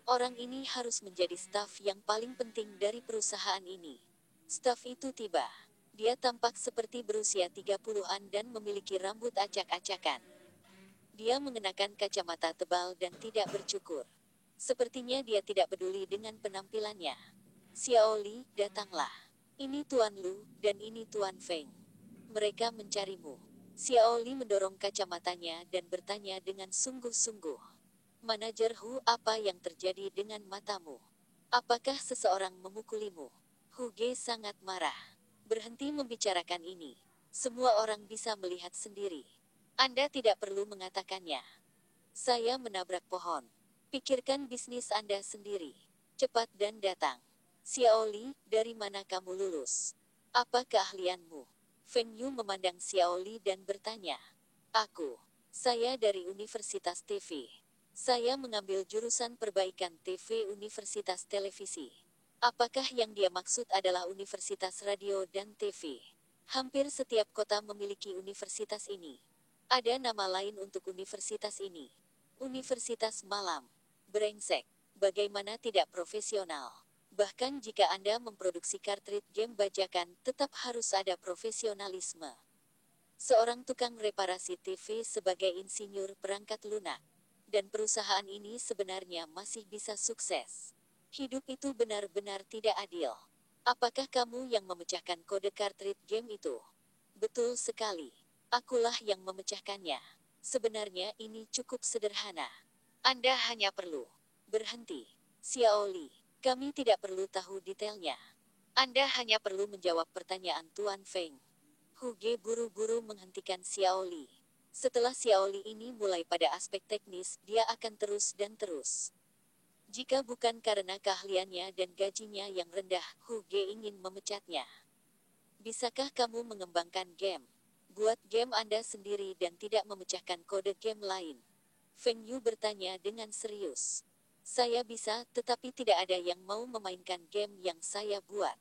Orang ini harus menjadi staf yang paling penting dari perusahaan ini. Staf itu tiba. Dia tampak seperti berusia 30-an dan memiliki rambut acak-acakan. Dia mengenakan kacamata tebal dan tidak bercukur. Sepertinya dia tidak peduli dengan penampilannya. Xiao Li, datanglah. Ini Tuan Lu, dan ini Tuan Feng. Mereka mencarimu. Xiao Li mendorong kacamatanya dan bertanya dengan sungguh-sungguh. Manajer Hu, apa yang terjadi dengan matamu? Apakah seseorang memukulimu? Hu Ge sangat marah. Berhenti membicarakan ini. Semua orang bisa melihat sendiri. Anda tidak perlu mengatakannya. Saya menabrak pohon. Pikirkan bisnis Anda sendiri. Cepat dan datang. Xiao Li, dari mana kamu lulus? Apa keahlianmu? Feng Yu memandang Xiao Li dan bertanya. Saya dari Universitas TV. Saya mengambil jurusan perbaikan TV Universitas Televisi. Apakah yang dia maksud adalah Universitas Radio dan TV? Hampir setiap kota memiliki universitas ini. Ada nama lain untuk universitas ini. Universitas Malam. Brengsek. Bagaimana tidak profesional? Bahkan jika Anda memproduksi kartrid game bajakan, tetap harus ada profesionalisme. Seorang tukang reparasi TV sebagai insinyur perangkat lunak. Dan perusahaan ini sebenarnya masih bisa sukses. Hidup itu benar-benar tidak adil. Apakah kamu yang memecahkan kode kartrid game itu? Betul sekali. Akulah yang memecahkannya. Sebenarnya ini cukup sederhana. Anda hanya perlu berhenti. Xiao Li, kami tidak perlu tahu detailnya. Anda hanya perlu menjawab pertanyaan Tuan Feng. Hu Ge buru-buru menghentikan Xiao Li. Setelah Xiao Li ini mulai pada aspek teknis, dia akan terus dan terus. Jika bukan karena keahliannya dan gajinya yang rendah, Hu Ge ingin memecatnya. Bisakah kamu mengembangkan game? Buat game Anda sendiri dan tidak memecahkan kode game lain. Feng Yu bertanya dengan serius. Saya bisa, tetapi tidak ada yang mau memainkan game yang saya buat.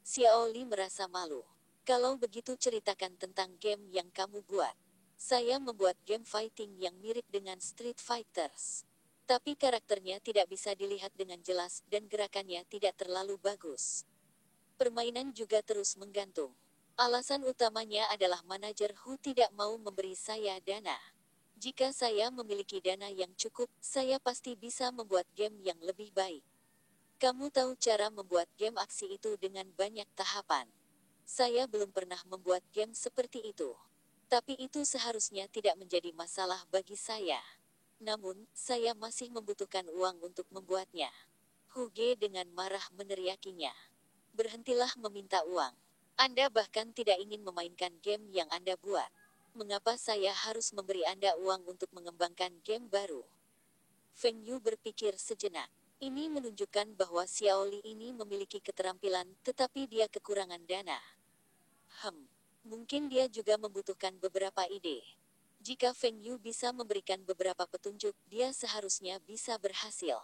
Xiao Li merasa malu. Kalau begitu ceritakan tentang game yang kamu buat. Saya membuat game fighting yang mirip dengan Street Fighters. Tapi karakternya tidak bisa dilihat dengan jelas dan gerakannya tidak terlalu bagus. Permainan juga terus menggantung. Alasan utamanya adalah manajer Hu tidak mau memberi saya dana. Jika saya memiliki dana yang cukup, saya pasti bisa membuat game yang lebih baik. Kamu tahu cara membuat game aksi itu dengan banyak tahapan. Saya belum pernah membuat game seperti itu. Tapi itu seharusnya tidak menjadi masalah bagi saya. Namun, saya masih membutuhkan uang untuk membuatnya. Hu Ge dengan marah meneriakinya. Berhentilah meminta uang. Anda bahkan tidak ingin memainkan game yang Anda buat. Mengapa saya harus memberi Anda uang untuk mengembangkan game baru? Feng Yu berpikir sejenak. Ini menunjukkan bahwa Xiao Li ini memiliki keterampilan, tetapi dia kekurangan dana. Mungkin dia juga membutuhkan beberapa ide. Jika Feng Yu bisa memberikan beberapa petunjuk, dia seharusnya bisa berhasil.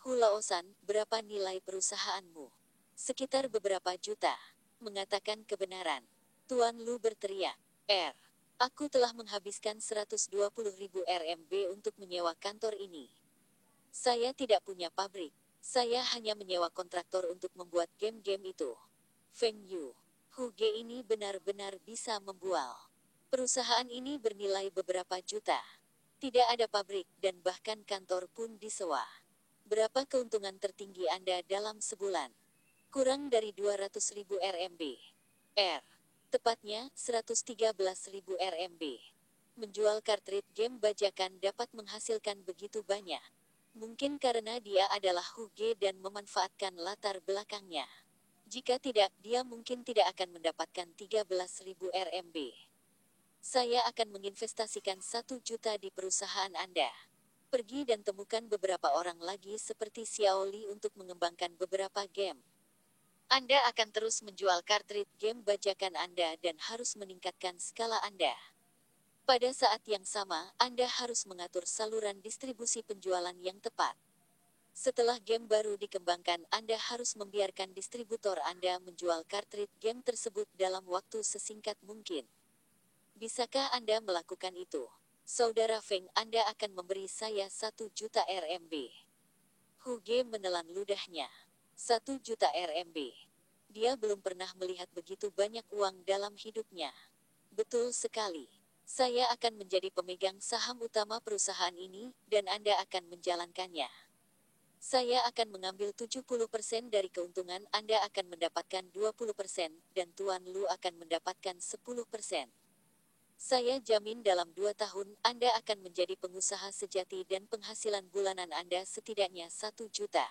Hulaosan, berapa nilai perusahaanmu? Sekitar beberapa juta. Mengatakan kebenaran. Tuan Lu berteriak. Aku telah menghabiskan 120.000 RMB untuk menyewa kantor ini. Saya tidak punya pabrik. Saya hanya menyewa kontraktor untuk membuat game-game itu. Feng Yu. Huge ini benar-benar bisa membual. Perusahaan ini bernilai beberapa juta. Tidak ada pabrik dan bahkan kantor pun disewa. Berapa keuntungan tertinggi Anda dalam sebulan? Kurang dari 200.000 RMB. Tepatnya 113.000 RMB. Menjual kartrid game bajakan dapat menghasilkan begitu banyak. Mungkin karena dia adalah Huge dan memanfaatkan latar belakangnya. Jika tidak, dia mungkin tidak akan mendapatkan 13.000 RMB. Saya akan menginvestasikan 1 juta di perusahaan Anda. Pergi dan temukan beberapa orang lagi seperti Xiaoli untuk mengembangkan beberapa game. Anda akan terus menjual kartrid game bajakan Anda dan harus meningkatkan skala Anda. Pada saat yang sama, Anda harus mengatur saluran distribusi penjualan yang tepat. Setelah game baru dikembangkan, Anda harus membiarkan distributor Anda menjual kartrid game tersebut dalam waktu sesingkat mungkin. Bisakah Anda melakukan itu? Saudara Feng, Anda akan memberi saya 1 juta RMB. Huge menelan ludahnya. 1 juta RMB. Dia belum pernah melihat begitu banyak uang dalam hidupnya. Betul sekali. Saya akan menjadi pemegang saham utama perusahaan ini, dan Anda akan menjalankannya. Saya akan mengambil 70% dari keuntungan, Anda akan mendapatkan 20%, dan Tuan Lu akan mendapatkan 10%. Saya jamin dalam 2 tahun, Anda akan menjadi pengusaha sejati dan penghasilan bulanan Anda setidaknya 1 juta.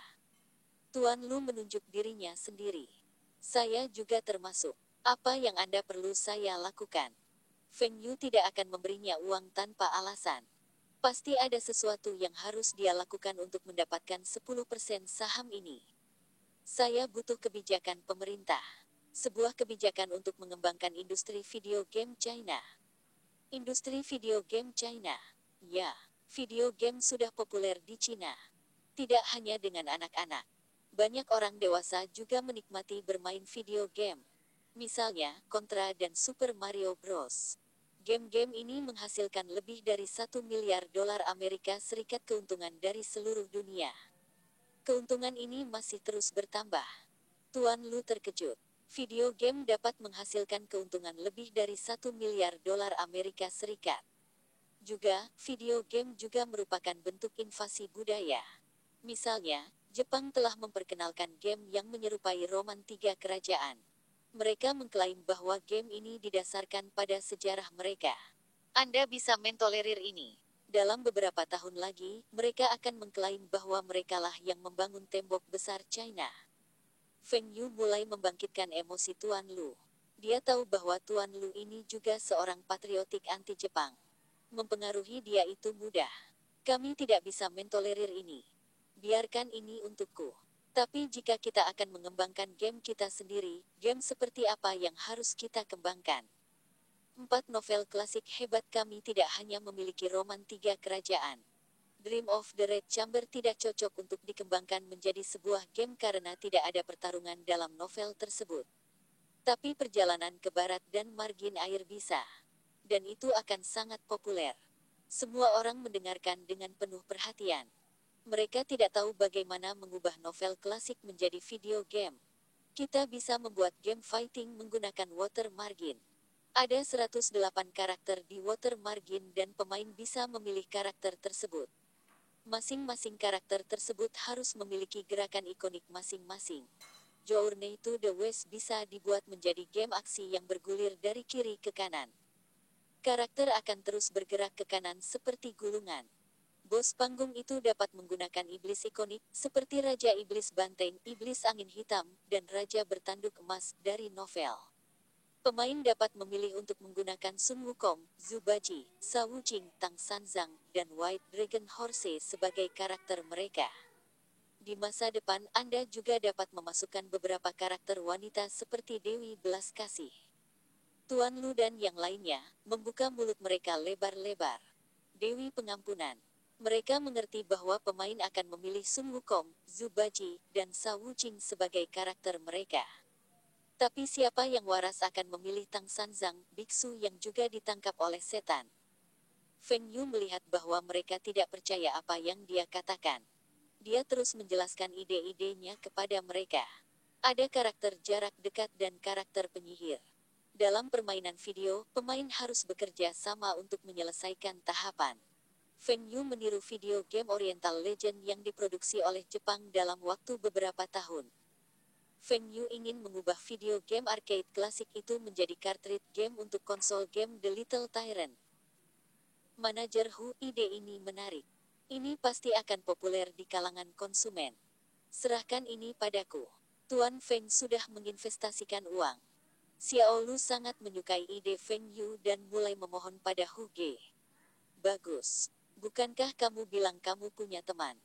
Tuan Lu menunjuk dirinya sendiri. Saya juga termasuk. Apa yang Anda perlu saya lakukan? Feng Yu tidak akan memberinya uang tanpa alasan. Pasti ada sesuatu yang harus dia lakukan untuk mendapatkan 10% saham ini. Saya butuh kebijakan pemerintah. Sebuah kebijakan untuk mengembangkan industri video game China. Industri video game China. Ya, video game sudah populer di China. Tidak hanya dengan anak-anak. Banyak orang dewasa juga menikmati bermain video game. Misalnya, Contra dan Super Mario Bros. Game-game ini menghasilkan lebih dari 1 miliar dolar Amerika Serikat keuntungan dari seluruh dunia. Keuntungan ini masih terus bertambah. Tuan Lu terkejut. Video game dapat menghasilkan keuntungan lebih dari 1 miliar dolar Amerika Serikat. Juga, video game juga merupakan bentuk invasi budaya. Misalnya, Jepang telah memperkenalkan game yang menyerupai roman 3 kerajaan. Mereka mengklaim bahwa game ini didasarkan pada sejarah mereka. Anda bisa mentolerir ini. Dalam beberapa tahun lagi, mereka akan mengklaim bahwa merekalah yang membangun tembok besar China. Feng Yu mulai membangkitkan emosi Tuan Lu. Dia tahu bahwa Tuan Lu ini juga seorang patriotik anti-Jepang. Mempengaruhi dia itu mudah. Kami tidak bisa mentolerir ini. Biarkan ini untukku. Tapi jika kita akan mengembangkan game kita sendiri, game seperti apa yang harus kita kembangkan? 4 novel klasik hebat kami tidak hanya memiliki roman 3 kerajaan. Dream of the Red Chamber tidak cocok untuk dikembangkan menjadi sebuah game karena tidak ada pertarungan dalam novel tersebut. Tapi perjalanan ke barat dan margin air bisa. Dan itu akan sangat populer. Semua orang mendengarkan dengan penuh perhatian. Mereka tidak tahu bagaimana mengubah novel klasik menjadi video game. Kita bisa membuat game fighting menggunakan water margin. Ada 108 karakter di water margin dan pemain bisa memilih karakter tersebut. Masing-masing karakter tersebut harus memiliki gerakan ikonik masing-masing. Journey to the West bisa dibuat menjadi game aksi yang bergulir dari kiri ke kanan. Karakter akan terus bergerak ke kanan seperti gulungan. Bos panggung itu dapat menggunakan iblis ikonik, seperti Raja Iblis Banteng, Iblis Angin Hitam, dan Raja Bertanduk Emas dari novel. Pemain dapat memilih untuk menggunakan Sun Wukong, Zubaji, Sa Wuqing, Tang Sanzang, dan White Dragon Horse sebagai karakter mereka. Di masa depan, Anda juga dapat memasukkan beberapa karakter wanita seperti Dewi Belas Kasih. Tuan Lu dan yang lainnya, membuka mulut mereka lebar-lebar. Dewi Pengampunan. Mereka mengerti bahwa pemain akan memilih Sun Wukong, Zubaji, dan Sa Wuqing sebagai karakter mereka. Tapi siapa yang waras akan memilih Tang Sanzang, biksu yang juga ditangkap oleh setan? Feng Yu melihat bahwa mereka tidak percaya apa yang dia katakan. Dia terus menjelaskan ide-idenya kepada mereka. Ada karakter jarak dekat dan karakter penyihir. Dalam permainan video, pemain harus bekerja sama untuk menyelesaikan tahapan. Feng Yu meniru video game Oriental Legend yang diproduksi oleh Jepang dalam waktu beberapa tahun. Feng Yu ingin mengubah video game arcade klasik itu menjadi cartridge game untuk konsol game The Little Tyrant. Manajer Hu, ide ini menarik. Ini pasti akan populer di kalangan konsumen. Serahkan ini padaku. Tuan Feng sudah menginvestasikan uang. Xiao Lu sangat menyukai ide Feng Yu dan mulai memohon pada Hu Ge. Bagus. Bukankah kamu bilang kamu punya teman?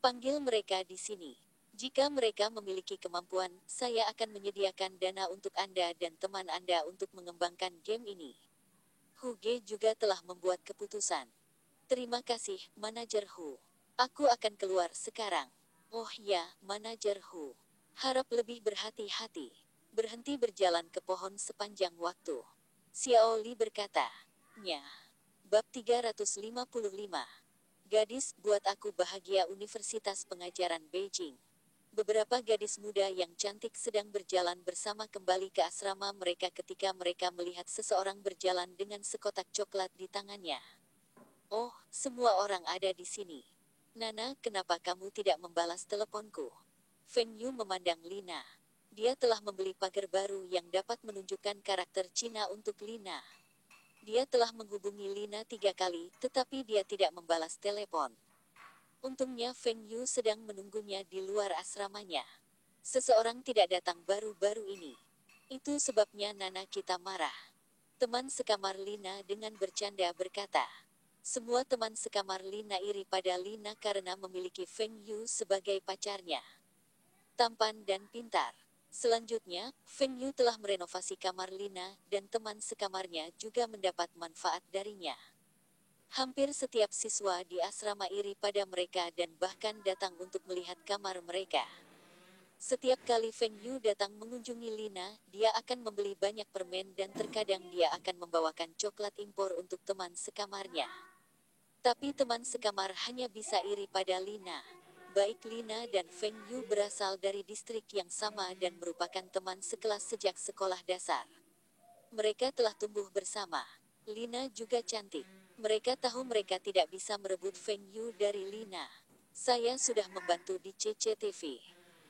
Panggil mereka di sini. Jika mereka memiliki kemampuan, saya akan menyediakan dana untuk Anda dan teman Anda untuk mengembangkan game ini. Hu Ge juga telah membuat keputusan. Terima kasih, Manajer Hu. Aku akan keluar sekarang. Oh ya, Manajer Hu. Harap lebih berhati-hati. Berhenti berjalan ke pohon sepanjang waktu. Xiao Li berkata. Nya. Bab 355. Gadis, buat aku bahagia Universitas Pengajaran Beijing. Beberapa gadis muda yang cantik sedang berjalan bersama kembali ke asrama mereka ketika mereka melihat seseorang berjalan dengan sekotak coklat di tangannya. Oh, semua orang ada di sini. Nana, kenapa kamu tidak membalas teleponku? Feng Yu memandang Lina. Dia telah membeli pagar baru yang dapat menunjukkan karakter Cina untuk Lina. Dia telah menghubungi Lina 3 kali, tetapi dia tidak membalas telepon. Untungnya Feng Yu sedang menunggunya di luar asramanya. Seseorang tidak datang baru-baru ini. Itu sebabnya Nana kita marah. Teman sekamar Lina dengan bercanda berkata. Semua teman sekamar Lina iri pada Lina karena memiliki Feng Yu sebagai pacarnya. Tampan dan pintar. Selanjutnya, Feng Yu telah merenovasi kamar Lina, dan teman sekamarnya juga mendapat manfaat darinya. Hampir setiap siswa di asrama iri pada mereka dan bahkan datang untuk melihat kamar mereka. Setiap kali Feng Yu datang mengunjungi Lina, dia akan membeli banyak permen dan terkadang dia akan membawakan coklat impor untuk teman sekamarnya. Tapi teman sekamar hanya bisa iri pada Lina. Baik Lina dan Feng Yu berasal dari distrik yang sama dan merupakan teman sekelas sejak sekolah dasar. Mereka telah tumbuh bersama. Lina juga cantik. Mereka tahu mereka tidak bisa merebut Feng Yu dari Lina. Saya sudah membantu di CCTV.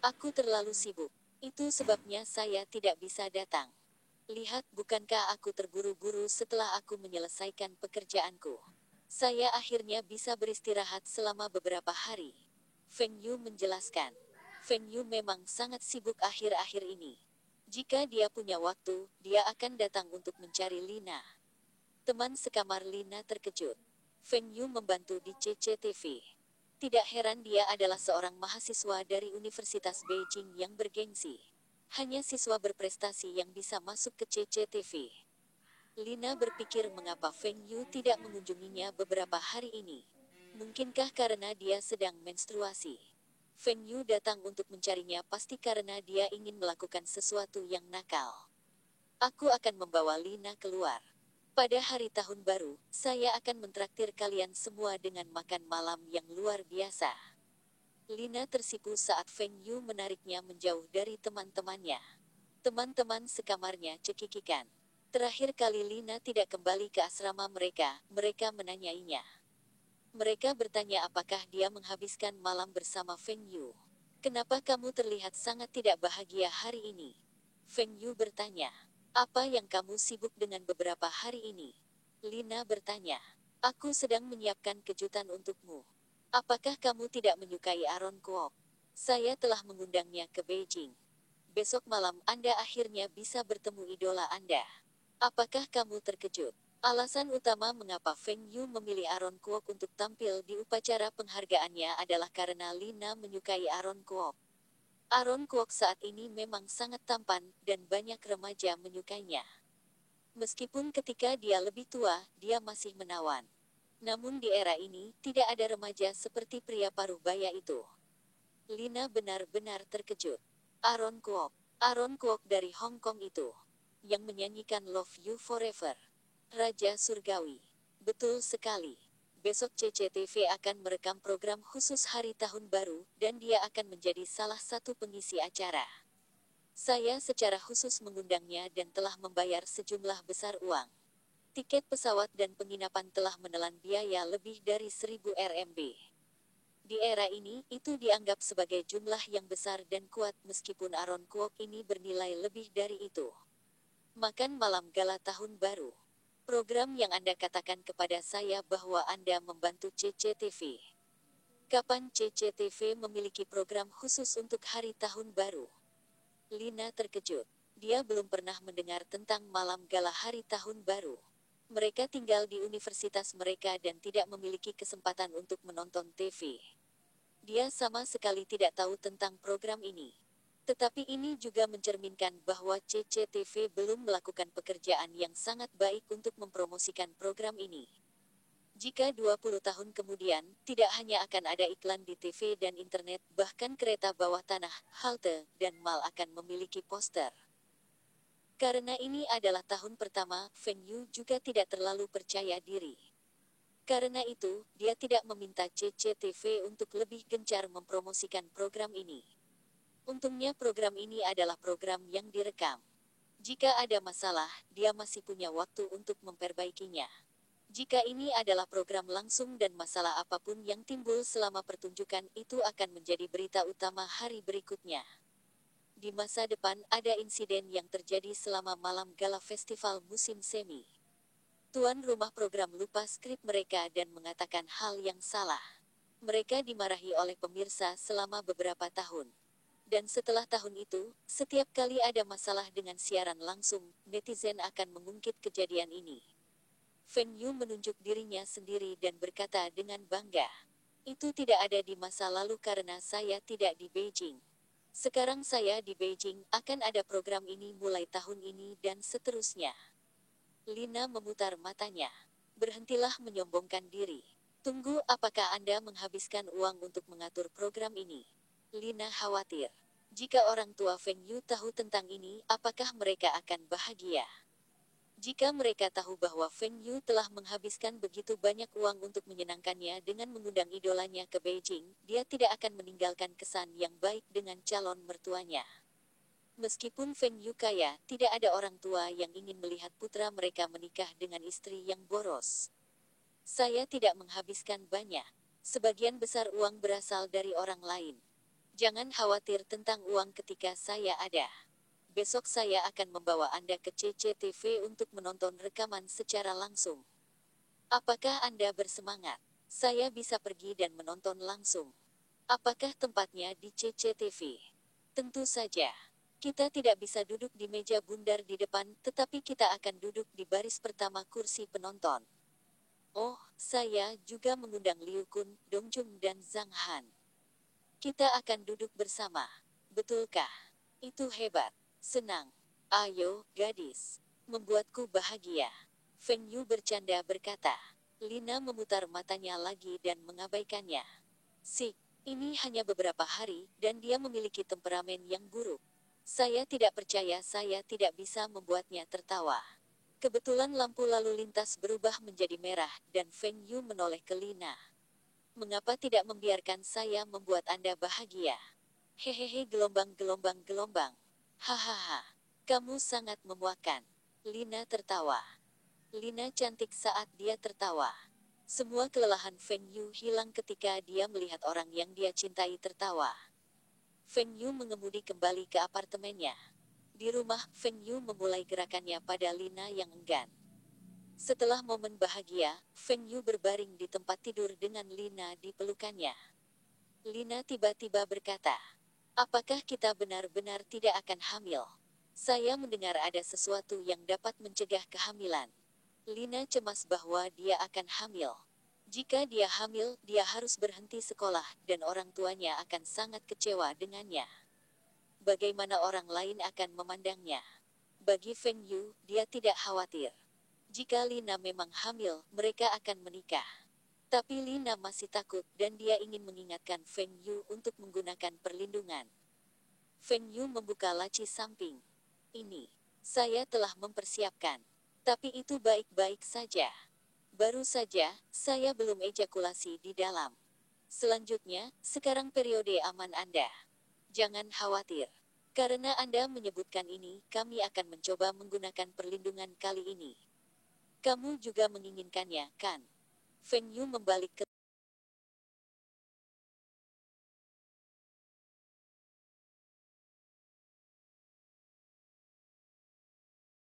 Aku terlalu sibuk. Itu sebabnya saya tidak bisa datang. Lihat, bukankah aku terburu-buru setelah aku menyelesaikan pekerjaanku? Saya akhirnya bisa beristirahat selama beberapa hari. Feng Yu menjelaskan. Feng Yu memang sangat sibuk akhir-akhir ini. Jika dia punya waktu, dia akan datang untuk mencari Lina. Teman sekamar Lina terkejut. Feng Yu membantu di CCTV. Tidak heran dia adalah seorang mahasiswa dari Universitas Beijing yang bergengsi. Hanya siswa berprestasi yang bisa masuk ke CCTV. Lina berpikir mengapa Feng Yu tidak mengunjunginya beberapa hari ini. Mungkinkah karena dia sedang menstruasi? Feng Yu datang untuk mencarinya pasti karena dia ingin melakukan sesuatu yang nakal. Aku akan membawa Lina keluar. Pada hari tahun baru, saya akan mentraktir kalian semua dengan makan malam yang luar biasa. Lina tersipu saat Feng Yu menariknya menjauh dari teman-temannya. Teman-teman sekamarnya cekikikan. Terakhir kali Lina tidak kembali ke asrama mereka menanyainya. Mereka bertanya apakah dia menghabiskan malam bersama Feng Yu. Kenapa kamu terlihat sangat tidak bahagia hari ini? Feng Yu bertanya. Apa yang kamu sibuk dengan beberapa hari ini? Lina bertanya. Aku sedang menyiapkan kejutan untukmu. Apakah kamu tidak menyukai Aaron Kwok? Saya telah mengundangnya ke Beijing. Besok malam Anda akhirnya bisa bertemu idola Anda. Apakah kamu terkejut? Alasan utama mengapa Feng Yu memilih Aaron Kwok untuk tampil di upacara penghargaannya adalah karena Lina menyukai Aaron Kwok. Aaron Kwok saat ini memang sangat tampan, dan banyak remaja menyukainya. Meskipun ketika dia lebih tua, dia masih menawan. Namun di era ini, tidak ada remaja seperti pria paruh baya itu. Lina benar-benar terkejut. Aaron Kwok dari Hong Kong itu. Yang menyanyikan Love You Forever. Raja Surgawi. Betul sekali. Besok CCTV akan merekam program khusus hari tahun baru, dan dia akan menjadi salah satu pengisi acara. Saya secara khusus mengundangnya dan telah membayar sejumlah besar uang. Tiket pesawat dan penginapan telah menelan biaya lebih dari 1000 Rmb. Di era ini, itu dianggap sebagai jumlah yang besar dan kuat meskipun Aaron Kwok ini bernilai lebih dari itu. Makan malam gala tahun baru. Program yang Anda katakan kepada saya bahwa Anda membantu CCTV. Kapan CCTV memiliki program khusus untuk hari tahun baru? Lina terkejut. Dia belum pernah mendengar tentang malam gala hari tahun baru. Mereka tinggal di universitas mereka dan tidak memiliki kesempatan untuk menonton TV. Dia sama sekali tidak tahu tentang program ini. Tetapi ini juga mencerminkan bahwa CCTV belum melakukan pekerjaan yang sangat baik untuk mempromosikan program ini. Jika 20 tahun kemudian, tidak hanya akan ada iklan di TV dan internet, bahkan kereta bawah tanah, halte, dan mal akan memiliki poster. Karena ini adalah tahun pertama, Feng Yu juga tidak terlalu percaya diri. Karena itu, dia tidak meminta CCTV untuk lebih gencar mempromosikan program ini. Untungnya program ini adalah program yang direkam. Jika ada masalah, dia masih punya waktu untuk memperbaikinya. Jika ini adalah program langsung dan masalah apapun yang timbul selama pertunjukan itu akan menjadi berita utama hari berikutnya. Di masa depan ada insiden yang terjadi selama malam gala festival musim semi. Tuan rumah program lupa skrip mereka dan mengatakan hal yang salah. Mereka dimarahi oleh pemirsa selama beberapa tahun. Dan setelah tahun itu, setiap kali ada masalah dengan siaran langsung, netizen akan mengungkit kejadian ini. Feng Yu menunjuk dirinya sendiri dan berkata dengan bangga. Itu tidak ada di masa lalu karena saya tidak di Beijing. Sekarang saya di Beijing, akan ada program ini mulai tahun ini dan seterusnya. Lina memutar matanya. Berhentilah menyombongkan diri. Tunggu, apakah Anda menghabiskan uang untuk mengatur program ini? Lina khawatir. Jika orang tua Feng Yu tahu tentang ini, apakah mereka akan bahagia? Jika mereka tahu bahwa Feng Yu telah menghabiskan begitu banyak uang untuk menyenangkannya dengan mengundang idolanya ke Beijing, dia tidak akan meninggalkan kesan yang baik dengan calon mertuanya. Meskipun Feng Yu kaya, tidak ada orang tua yang ingin melihat putra mereka menikah dengan istri yang boros. Saya tidak menghabiskan banyak. Sebagian besar uang berasal dari orang lain. Jangan khawatir tentang uang ketika saya ada. Besok saya akan membawa Anda ke CCTV untuk menonton rekaman secara langsung. Apakah Anda bersemangat? Saya bisa pergi dan menonton langsung. Apakah tempatnya di CCTV? Tentu saja. Kita tidak bisa duduk di meja bundar di depan, tetapi kita akan duduk di baris pertama kursi penonton. Oh, saya juga mengundang Liu Kun, Dong Jun dan Zhang Han. Kita akan duduk bersama. Betulkah? Itu hebat. Senang. Ayo, gadis. Membuatku bahagia. Feng Yu bercanda berkata. Lina memutar matanya lagi dan mengabaikannya. Sik, ini hanya beberapa hari, dan dia memiliki temperamen yang buruk. Saya tidak percaya saya tidak bisa membuatnya tertawa. Kebetulan lampu lalu lintas berubah menjadi merah, dan Feng Yu menoleh ke Lina. Mengapa tidak membiarkan saya membuat Anda bahagia? Hehehe, gelombang. Hahaha, kamu sangat memuakkan. Lina tertawa. Lina cantik saat dia tertawa. Semua kelelahan Feng Yu hilang ketika dia melihat orang yang dia cintai tertawa. Feng Yu mengemudi kembali ke apartemennya. Di rumah, Feng Yu memulai gerakannya pada Lina yang enggan. Setelah momen bahagia, Feng Yu berbaring di tempat tidur dengan Lina di pelukannya. Lina tiba-tiba berkata, apakah kita benar-benar tidak akan hamil? Saya mendengar ada sesuatu yang dapat mencegah kehamilan. Lina cemas bahwa dia akan hamil. Jika dia hamil, dia harus berhenti sekolah, dan orang tuanya akan sangat kecewa dengannya. Bagaimana orang lain akan memandangnya? Bagi Feng Yu, dia tidak khawatir. Jika Lina memang hamil, mereka akan menikah. Tapi Lina masih takut dan dia ingin mengingatkan Feng Yu untuk menggunakan perlindungan. Feng Yu membuka laci samping. Ini, saya telah mempersiapkan. Tapi itu baik-baik saja. Baru saja, saya belum ejakulasi di dalam. Selanjutnya, sekarang periode aman Anda. Jangan khawatir. Karena Anda menyebutkan ini, kami akan mencoba menggunakan perlindungan kali ini. Kamu juga menginginkannya, kan? Feng Yu membalik ke